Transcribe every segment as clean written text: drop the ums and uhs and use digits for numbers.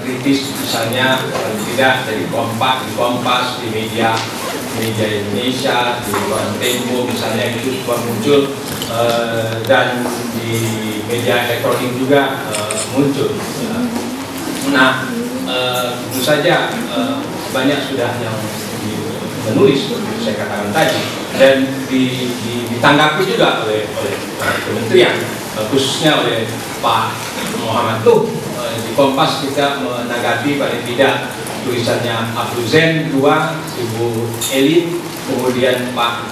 kritis misalnya tidak dari Kompas, di media Indonesia, di Koran Tempo misalnya itu juga muncul, dan di media elektronik juga muncul. Nah, tentu saja banyak sudah yang menulis seperti saya katakan tadi, dan ditanggapi juga oleh kementerian, khususnya oleh Pak Muhammad Nuh. Di Kompas kita menanggapi paling tidak tulisannya Abdul Zen 2, Ibu Eli, kemudian Pak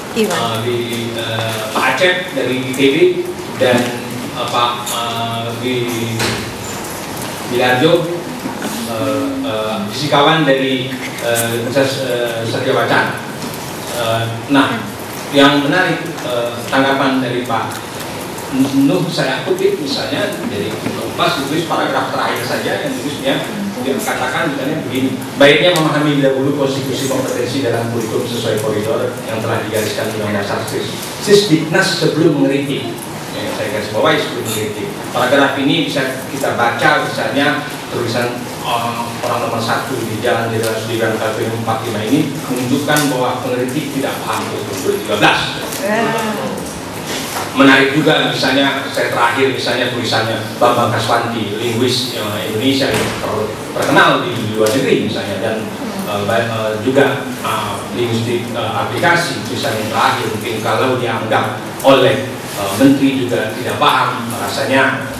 Acep dari ITB, dan Pak Bilarjo, fisikawan dari Satya Wacana. Nah, yang menarik tanggapan dari Pak Nuh saya kutip misalnya dari Kompas, ditulis paragraf terakhir saja yang tulisnya dia katakan misalnya begini: baiknya memahami dahulu konstitusi kompetensi dalam kurikulum sesuai koridor yang telah digariskan Undang-Undang Dasar Sisdiknas sebelum mengkritik. Saya garis bawahi sebelum mengkritik. Paragraf ini bisa kita baca misalnya tulisan orang nomor 1 di Jalan Jenderal Sudirman Tamrin 45 ini menunjukkan bahwa pengkritik tidak paham kurikulum 2013. Menarik juga misalnya saya terakhir misalnya tulisannya Bambang Kaswanti, linguis Indonesia yang terkenal di luar negeri misalnya, dan juga linguistik aplikasi, tulisan yang terakhir mungkin kalau dianggap oleh menteri juga tidak paham, rasanya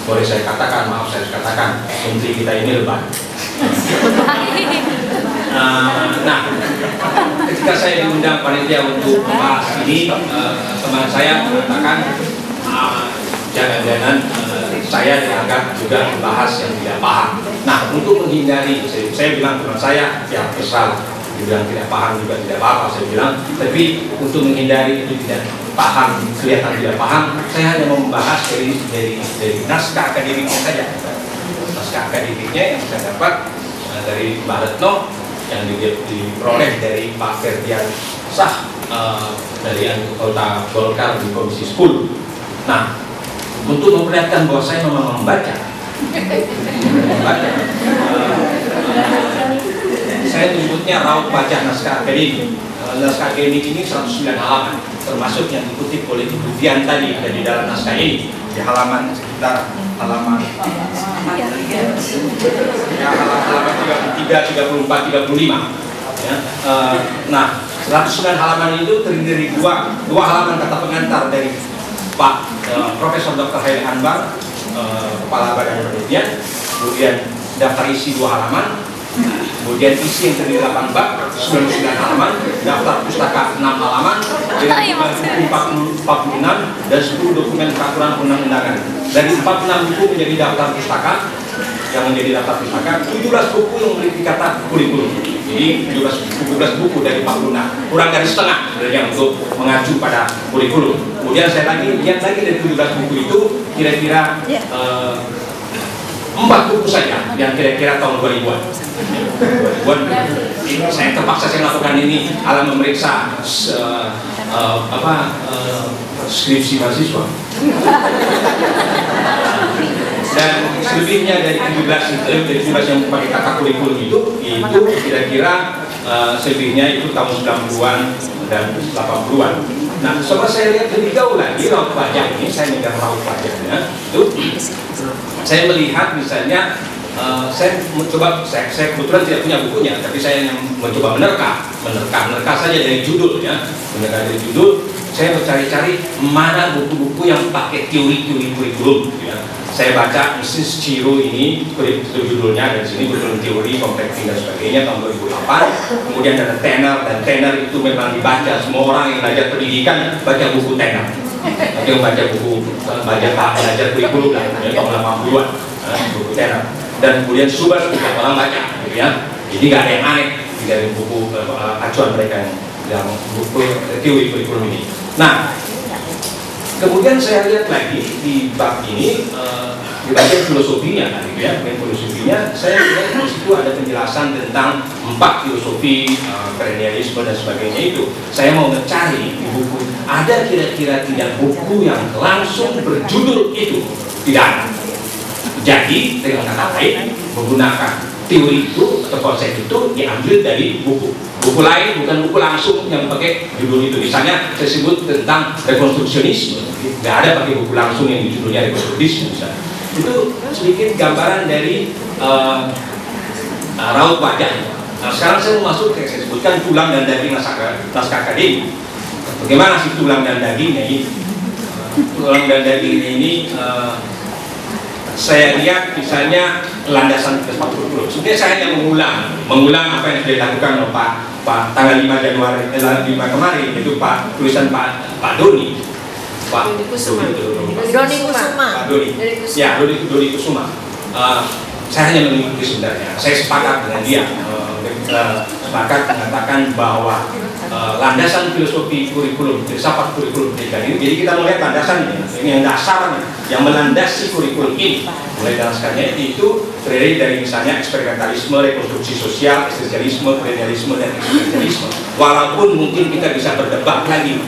boleh saya katakan, maaf saya harus katakan, menteri kita ini lebay. Nah, ketika saya diundang panitia untuk membahas ini, teman saya mengatakan jangan-jangan saya dianggap juga membahas yang tidak paham. Nah, untuk menghindari, saya bilang teman saya, ya terserah, dibilang tidak paham juga tidak apa-apa, saya bilang, tapi untuk menghindari itu tidak paham, kelihatan tidak paham, saya hanya mau membahas dari naskah akademiknya saja. Naskah akademiknya yang saya dapat dari Mbak Retno, yang diperoleh dari Pak Ferdian Sah dari anggota Golkar di Komisi 10. Nah, untuk memperlihatkan bahwa saya memang membaca, saya menyebutnya raut baca naskah akademik. Naskah akademik ini 109 halaman, termasuk yang dikutip oleh Ibu Dian tadi ada di dalam naskah ini, di halaman sekitar halaman 33, 34, 35. Ya. Nah, 109 halaman itu terdiri dari dua halaman kata pengantar dari Pak Profesor Dr. Haile Anwar, Kepala Badan Penelitian, kemudian daftar isi 2 halaman, kemudian isi yang terdiri 8 bab, 99 halaman, daftar pustaka 6 halaman, dengan buku 46 dan 10 dokumen peraturan perundang-undangan. Dari 46 buku menjadi daftar pustaka, yang menjadi daftar pustaka, 17 buku yang memiliki kata kurikulum. Jadi 17 buku dari 46, kurang dari setengah sebenarnya untuk mengacu pada kurikulum. Kemudian saya lihat lagi dari 17 buku itu kira-kira 4 buku saja yang kira-kira tahun 2000-an. Saya terpaksa saya melakukan ini alam memeriksa skripsi mahasiswa. Dan selebihnya dari 17 yang pakai kata kurikulum itu kira-kira selebihnya itu tahun 90-an dan 80-an. Nah, setelah saya lihat lebih jauh lagi raut wajah ini, saya megang raut wajahnya itu, saya melihat misalnya saya kebetulan tidak punya bukunya, tapi saya yang mencoba menerka saja dari judul ya, menerka dari judul. Saya mencari-cari mana buku-buku yang pakai teori-teori kurikulum ya. Saya baca Mrs. Ciro ini, itu judulnya, dan sini kurikulum teori, komplexing dan sebagainya tahun 2008. Kemudian ada Tanner, dan Tanner itu memang dibaca semua orang yang belajar pendidikan baca buku Tanner. Yang baca buku belajar kurikulum lah, tahun 80-an, buku Tanner. Dan kemudian Subas juga orang baca, gitu ya. Jadi nggak ada yang aneh dari buku acuan mereka yang buku teori kurikulum ini. Nah, kemudian saya lihat lagi di bab ini di bagian filosofinya, gitu ya. Bagian filosofinya saya lihat di situ ada penjelasan tentang 4 filosofi perennialisme dan sebagainya itu. Saya mau mencari di buku ada kira-kira tidak buku yang langsung berjudul itu, tidak ada. Jadi dengan kata lain menggunakan teori itu atau konsep itu diambil dari buku lain, bukan buku langsung yang pakai judul itu. Misalnya saya sebut tentang rekonstruksionisme, nggak ada pakai buku langsung yang judulnya rekonstruksionisme misalnya. Itu sedikit gambaran dari raut wajah. Nah, sekarang saya mau masuk yang saya sebutkan tulang dan daging naskah akademik. Bagaimana sih tulang dan dagingnya ini? Tulang dan dagingnya ini saya lihat misalnya landasan ke-40. Sebenarnya saya hanya mengulang apa yang sudah dilakukan oleh Pak tanggal 5 Januari 5 kemarin, itu tulisan Pak Doni. Pak Doni Kusuma. Ya, Doni Kusuma. Saya hanya mengikuti sebenarnya. Saya sepakat dengan dia. Sepakat mengatakan bahwa landasan filosofi kurikulum, filsafat kurikulum pendidikan ini. Jadi kita melihat landasannya, ini yang dasar yang melandasi kurikulum ini. Mulai dasarnya itu terdiri dari misalnya eksperimentalisme, rekonstruksi sosial, eksistensialisme, kolonialisme, dan eksistensialisme. Walaupun mungkin kita bisa berdebat lagi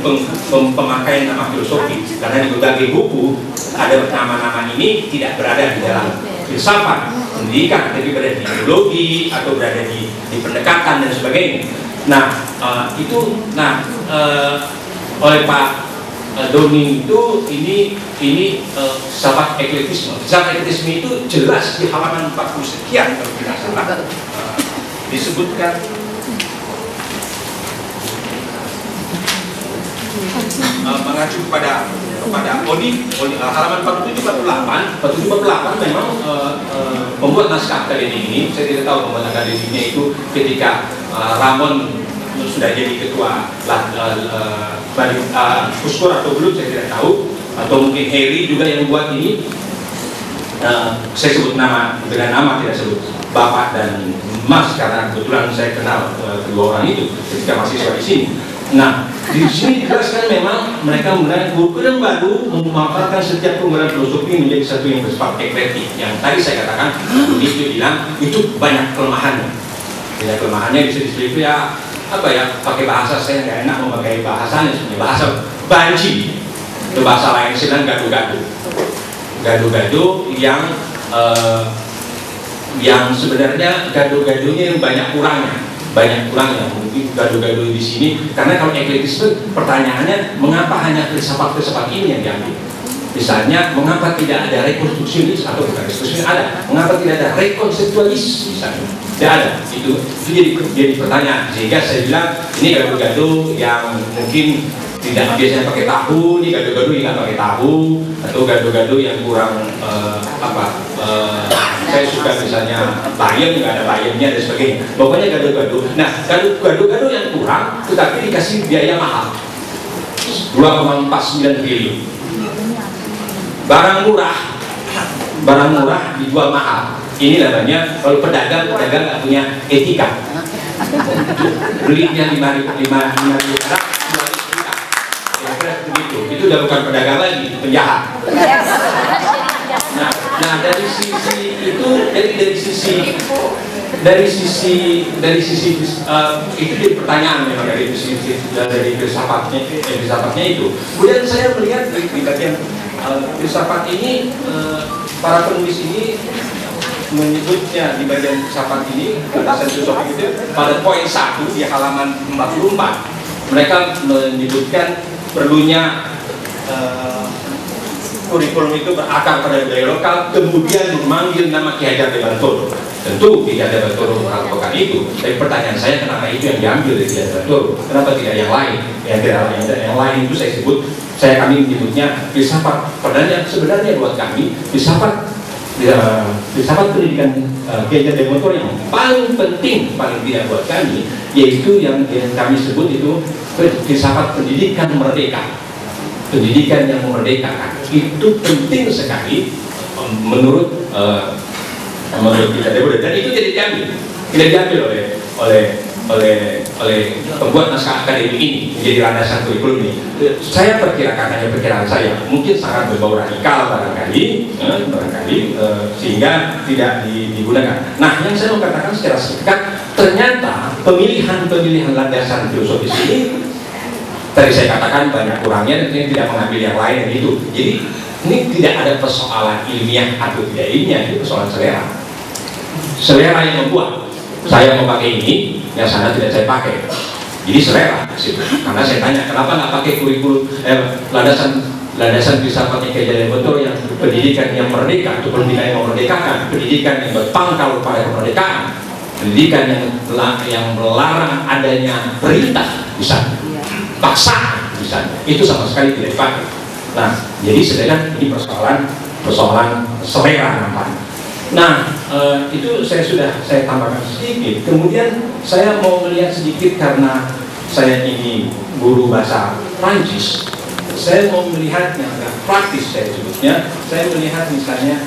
pemakaian nama filosofi, karena di berbagai buku ada nama-nama ini tidak berada di dalam filsafat pendidikan, tapi berada di ideologi atau berada di pendekatan dan sebagainya. Nah, oleh Pak Doni itu ini filsafat eklektisme. Filsafat eklektisme itu jelas di halaman 40 sekian kalau tidak salah disebutkan. Mengacu kepada halaman 47-48 memang pembuat naskah akademik ini, saya tidak tahu pembuat akademiknya itu ketika Ramon sudah jadi ketua Kuskur atau belum, saya tidak tahu, atau mungkin Heri juga yang membuat ini. Saya sebut nama dengan nama, tidak sebut Bapak dan Mas karena kebetulan saya kenal kedua orang itu ketika mahasiswa di sini. Nah, di sini dijelaskan memang mereka menggunakan kurikulum baru, memanfaatkan setiap penggunaan filosofi menjadi satu yang bersifat eklektik. Yang tadi saya katakan, itu bilang itu banyak kelemahannya. Banyak kelemahannya bisa disebut ya apa ya, pakai bahasa saya nggak enak memakai bahasanya, sebenarnya bahasa banci. Itu bahasa lain saya bilang gaduh-gaduh. Gaduh-gaduh yang sebenarnya gaduh-gaduhnya yang banyak kurangnya. Mungkin gaduh-gaduh di sini karena kalau eklektisme pertanyaannya mengapa hanya filsafat ini yang diambil. Misalnya mengapa tidak ada rekonstruksionis atau bukan rekonstruksionis ada, mengapa tidak ada rekonseptualis misalnya, tidak ada. Itu jadi pertanyaan, sehingga saya bilang ini gaduh-gaduh yang mungkin tidak biasanya pakai tahu, ini gaduh-gaduh yang nggak pakai tahu, atau gaduh-gaduh yang kurang saya suka misalnya bayam, nggak ada bayamnya dan sebagainya. Pokoknya gaduh-gaduh. Nah, gaduh-gaduh yang kurang tetapi dikasih biaya mahal 2,49 triliun. Barang murah dijual mahal. Ini namanya kalau pedagang nggak punya etika. Belinya 5.000 perak, begitu. Itu udah bukan pedagang lagi, penjahat. Nah dari sisi itu, dari sisi itu jadi pertanyaan memang dari filsafatnya itu. Kemudian saya melihat di bagian filsafat ini, para penulis ini menyebutnya di bagian filsafat ini, landasan filosofi itu pada poin 1 di halaman 44 mereka menyebutkan perlunya kurikulum itu berakar pada budaya lokal, kemudian memanggil nama Ki Hajar Dewantoro. Tentu Ki Hajar Dewantoro melakukan itu. Tapi pertanyaan saya, kenapa itu yang diambil dari Ki Hajar Dewantoro? Kenapa tidak yang lain? Yang lain itu kami menyebutnya filsafat. Padahal sebenarnya buat kami filsafat pendidikan Ki Hajar Dewantoro yang paling penting, paling tidak buat kami, yaitu yang kami sebut itu filsafat pendidikan merdeka. Pendidikan yang memerdekakan itu penting sekali menurut kita, dan itu tidak diambil oleh pembuat naskah akademik ini menjadi landasan kurikulum ini. Saya perkirakan, hanya perkiraan saya, mungkin sangat berbau radikal barangkali sehingga tidak digunakan. Nah, yang saya mau katakan secara singkat, ternyata pemilihan landasan filosofis ini tadi saya katakan banyak kurangnya, dan ini tidak mengambil yang lain itu. Jadi ini tidak ada persoalan ilmiah atau tidak ilmiah, itu persoalan selera. selera yang membuat. Saya mau pakai ini, yang sana tidak saya pakai. Jadi selera, karena saya tanya kenapa nggak pakai kurikulum landasan filsafat Eka Boto yang pendidikan yang merdeka, atau pendidikan yang memerdekakan, pendidikan yang berpangkal pada kemerdekaan, pendidikan yang melarang adanya perintah, misalnya, paksa, misalnya, itu sama sekali tidak dipakai. Nah, jadi sebenarnya ini persoalan selera nampaknya. Nah, itu saya tambahkan sedikit. Kemudian saya mau melihat sedikit karena saya ini guru bahasa Prancis. Saya mau melihat yang agak praktis saya sebutnya. Saya melihat misalnya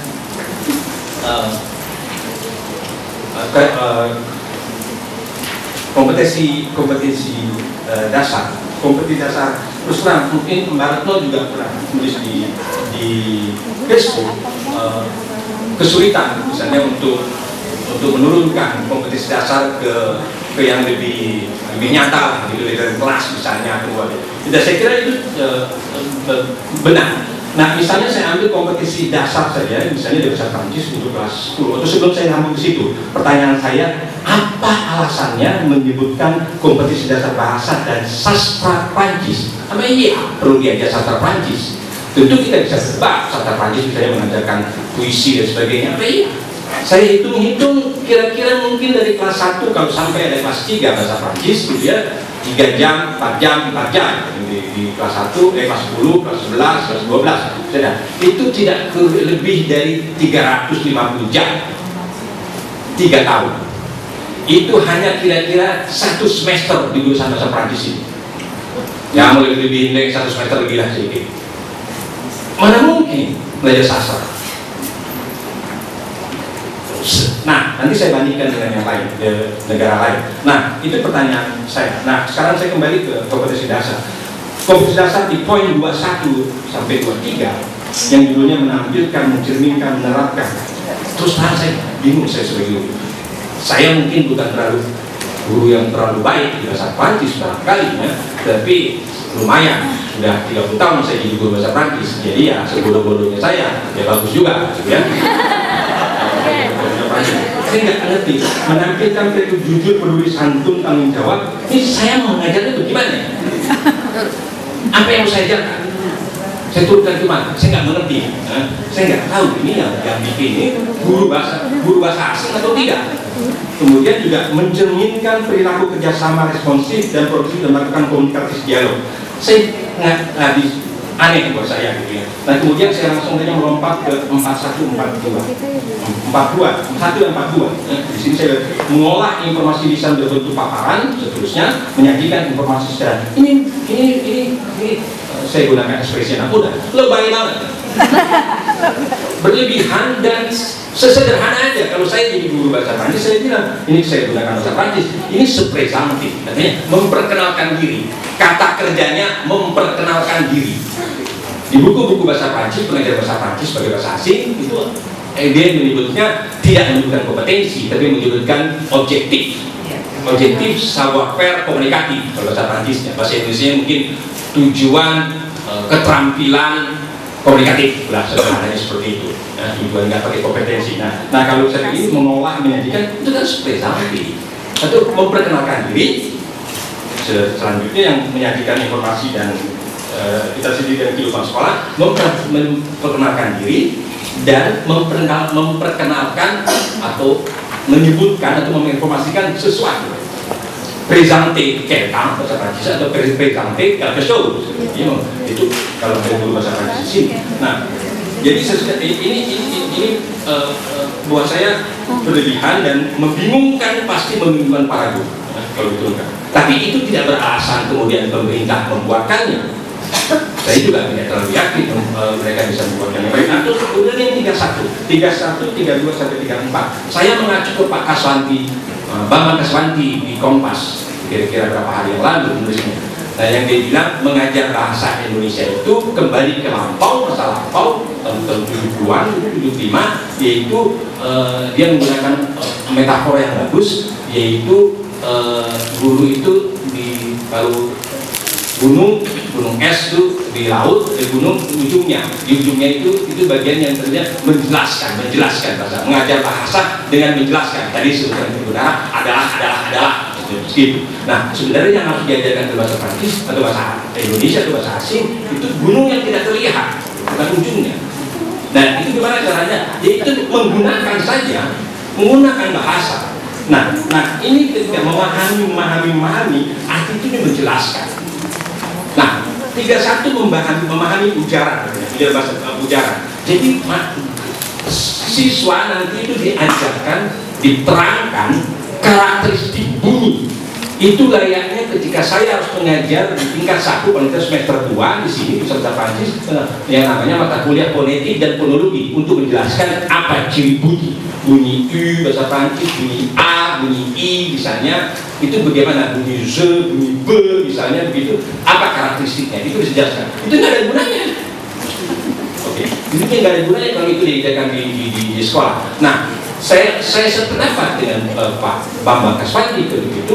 kompetensi dasar. Kompetensi dasar. Terus terang, mungkin Mbak Retno juga pernah tulis di Facebook. Kesulitan misalnya untuk menurunkan kompetensi dasar ke yang lebih nyata gitu dari kelas misalnya kemudian. Tidak, saya kira itu benar. Nah, misalnya saya ambil kompetensi dasar saja, misalnya dari bahasa Prancis untuk kelas 10. Atau sebelum saya nyambung ke situ, pertanyaan saya, apa alasannya menyebutkan kompetensi dasar bahasa dan sastra Prancis? Apa iya perlu diajar sastra Prancis? Tentu kita bisa sebab sastra Prancis misalnya mengajarkan puisi dan sebagainya. Apa iya? Saya hitung kira-kira mungkin dari kelas 1 kalau sampai ada kelas 3 bahasa Prancis gitu ya, 3 jam, 4 jam, 4 jam di kelas 1, kelas 10, kelas 11, kelas 12 sudah. Itu tidak lebih dari 350 jam 3 tahun. Itu hanya kira-kira 1 semester di jurusan bahasa Prancis ini. Ya, lebih dari 1 semester lebih lah sedikit. Mana mungkin belajar sastra? Nah, nanti saya bandingkan dengan yang lain, negara lain. Nah, itu pertanyaan saya. Nah, sekarang saya kembali ke kompetensi dasar. Kompetensi dasar di poin 21 sampai 23 yang judulnya menampilkan, mencerminkan, menerapkan. Terus terang saya bingung saya sebagai guru. Saya mungkin bukan guru yang terlalu baik di bahasa Prancis barangkali ya, tapi lumayan. Sudah 30 tahun saya jadi guru bahasa Prancis, jadi ya sebodoh-bodohnya saya, ya bagus juga ya. Saya nggak ngerti menampilkan perilaku jujur, peduli, santun, tanggung jawab. Ini saya mau mengajarnya bagaimana? Apa yang saya ajarkan? Saya turunkan kemana? Saya nggak mengerti. Saya nggak tahu ini yang bikin ini guru bahasa asing atau tidak. Kemudian juga mencerminkan perilaku kerjasama responsif dan produktif dan melakukan komunikasi dialog. Saya nggak habis aneh buat saya gitu ya. Nah, kemudian saya langsung saja melompat ke 4142. 1 dan 42. Di sini saya mengolah informasi lisan berbentuk paparan, seterusnya menyajikan informasi secara ini saya gunakan ekspresi anak muda, lebay banget. Berlebihan dan sesederhana aja. Kalau saya jadi guru bahasa Prancis, saya bilang ini saya gunakan bahasa Prancis, ini sepresantif, katanya memperkenalkan diri. Kata kerjanya memperkenalkan diri. Di buku-buku bahasa Prancis, pengajar bahasa Prancis sebagai bahasa asing itu dia menyebutnya tidak menyebutkan kompetensi, tapi menyebutkan objektif. Objektif savoir-faire komunikatif kalau bahasa Prancisnya. Bahasa Indonesia mungkin tujuan, keterampilan komunikatif lah, sederhananya seperti itu. Nah, tujuan nggak pakai kompetensi. Nah kalau saya ini mengolah menyajikan itu kan seperti atau memperkenalkan diri. Selanjutnya yang menyajikan informasi dan kita sendiri dan kehidupan sekolah, memperkenalkan diri dan memperkenalkan atau menyebutkan atau menginformasikan sesuatu. Présenter quelqu'un bahasa Prancis atau présenter quelque chose. Itu kalau dari guru bahasa Prancis di sini. Nah, jadi ini buat saya berlebihan dan membingungkan, pasti membingungkan para guru kalau diturunkan. Tapi itu tidak beralasan kemudian pemerintah membuatkannya. Saya juga tidak terlalu yakin mereka bisa membuatkannya baik. Nah, terus kemudian yang 31, 32 sampai 34. Saya mengacu ke Pak Kaswanti, Bambang Kaswanti di Kompas kira-kira berapa hari yang lalu menulisnya. Nah, yang dia bilang mengajar bahasa Indonesia itu kembali ke lampau, masa lampau tahun 70-an, 75, yaitu dia menggunakan metafora yang bagus, yaitu guru itu di kalau gunung gunung es itu di laut, di gunung ujungnya. Di ujungnya itu bagian yang terlihat menjelaskan bahasa, mengajar bahasa dengan menjelaskan. Tadi sebutan udara adalah gitu. Nah, sebenarnya yang harus diajarkan ke bahasa Prancis atau bahasa Indonesia atau bahasa asing itu gunung yang tidak terlihat, bukan ujungnya. Nah, itu gimana caranya? Yaitu menggunakan bahasa. Nah, ini ketika memahami arti itu menjelaskan. Nah, 31 memahami ujaran ujaran. Jadi siswa nanti itu diajarkan, diterangkan karakteristik bunyi. Itu layaknya ketika saya harus mengajar di tingkat 1 paling tidak semester 2 di sini peserta Prancis yang namanya mata kuliah fonetik dan fonologi untuk menjelaskan apa ciri bunyi U bahasa Prancis, bunyi A, bunyi I misalnya, itu bagaimana bunyi Z, bunyi B misalnya begitu, apa karakteristiknya itu dijelaskan. Itu nggak ada gunanya. Oke, itu nggak ada gunanya kalau itu diajarkan di sekolah. Nah, saya sependapat dengan Pak Bambang Kaswandi itu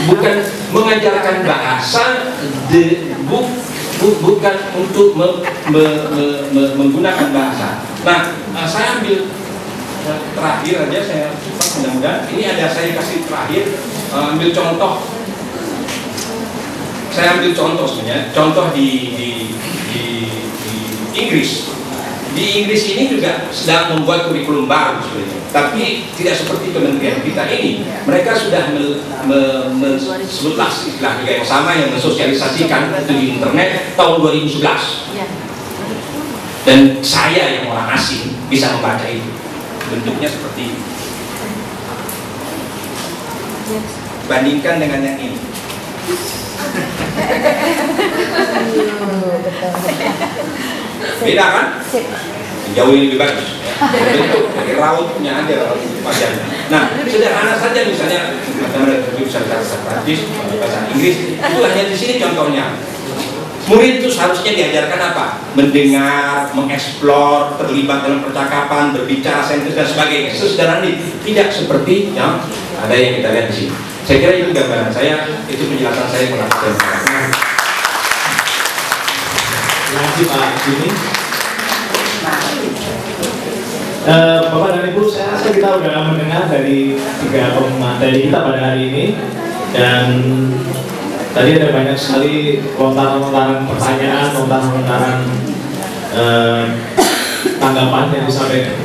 bukan mengajarkan bahasa, bukan untuk menggunakan bahasa. Nah, saya ambil terakhir aja, saya mudah-mudahan ini ada saya kasih terakhir, ambil contoh. Saya ambil contoh sebenarnya, contoh di Inggris. Di Inggris ini juga sedang membuat kurikulum baru sebenarnya, tapi tidak seperti kementerian kita ini. Mereka sudah sebutlah istilah yang sama yang mensosialisasikan itu di internet tahun 2011. Dan saya yang orang asing bisa membaca itu. Bentuknya seperti ini. Bandingkan dengan yang ini. Beda kan? Jauh ini lebih bagus. Bentuk dari rautnya ada wajahnya. Nah, sederhana saja misalnya teman-teman bisa bahasa Prancis, bahasa Inggris. Itu hanya di sini contohnya. Murid itu seharusnya diajarkan apa? Mendengar, mengeksplor, terlibat dalam percakapan, berbicara, sentensi dan sebagainya. Sesederhana ini, tidak seperti yang ada yang kita lihat di sini. Saya kira itu gambaran saya, itu penjelasan saya kepada teman-teman. Terima kasih Pak Jimmy. Bapak dan Ibu, saya rasa kita sudah mendengar dari 3 pemateri kita pada hari ini, dan tadi ada banyak sekali lontaran-lontaran pertanyaan, lontaran-lontaran tanggapan yang disampaikan.